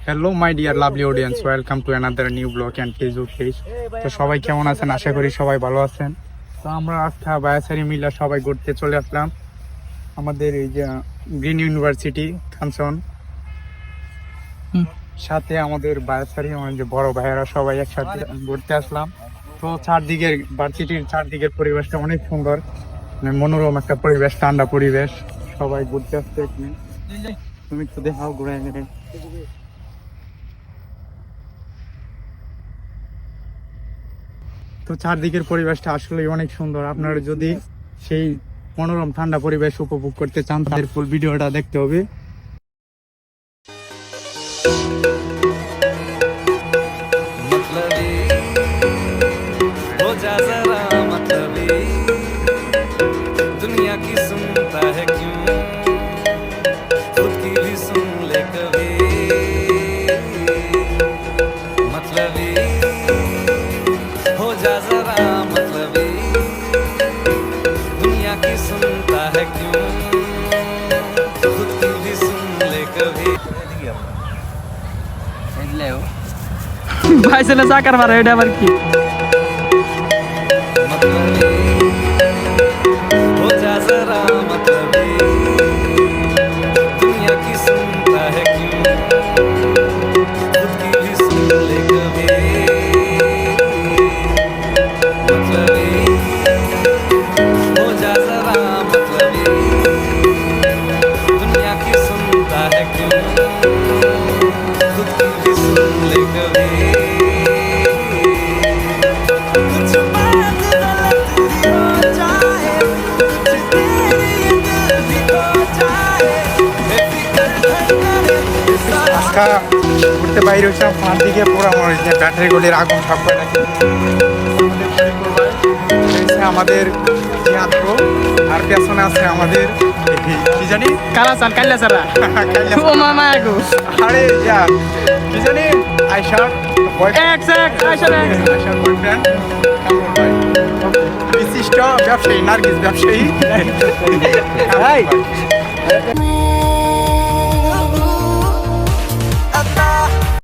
Hello my dear lovely audience, welcome to another new blog and Facebook page. তো সবাই কেমন আছেন? আশা করি সবাই ভালো আছেন। তো আমরা আজকে বায়াসারি মিলা সবাই ঘুরতে চলে আসলাম আমাদের এই যে গ্রিন ইউনিভার্সিটি কাঞ্চন, সাথে আমাদের বায়াসারি আমার যে বড় ভাইয়েরা সবাই একসাথে ঘুরতে আসলাম। তো চারদিকের ভার্সিটির চারদিকের পরিবেশটা অনেক সুন্দর, মানে মনোরম একটা পরিবেশ, ঠান্ডা পরিবেশ। সবাই ঘুরতে আসছে এখানে। তুমি তো দেখাও ঘুরে গেলে। তো চারদিকের পরিবেশটা আসলে অনেক সুন্দর। আপনারা যদি সেই মনোরম ঠান্ডা পরিবেশ উপভোগ করতে চান তাদের ফুল ভিডিওটা দেখতে হবে। दुनिया की सुनता है क्यों, खुद की भी सुन ले कभी। मतलबी हो जा जरा मतलबी, दुनिया की सुनता है क्यों, खुद की भी सुन ले कभी। ভাই ছেলে চাকার মারে এটা আবার কি? हो जा जरा मतलबी, दुनिया की सुनता है क्यों, खुद की भी सुन ले कभी। मतलबी हो जा जरा मतलबी, दुनिया की सुनता है क्यों, खुद की भी सुन ले कभी। कुछ बात गलत ही हो जाए, कुछ तेरी दिल भी खो जाए, बेफिक्र धड़कने सारा আজকা ঘুরতে বাইরে হচ্ছিলাম, ফাঁক দিকে পুরো আমার যে ব্যাটারি গলির আগুন সব করে রাখি। আমাদের জিয়াদ ব্রো, আর পেছনে আছে আমাদের কি জানি কালাচান কাল্লাচারা ও মামা আগো আরে যা কি জানি আয়শার আয়শার বয়ফ্রেন্ড কামরুল ভাই, বিশিষ্ট ব্যবসায়ী, নার্গিস ব্যবসায়ী।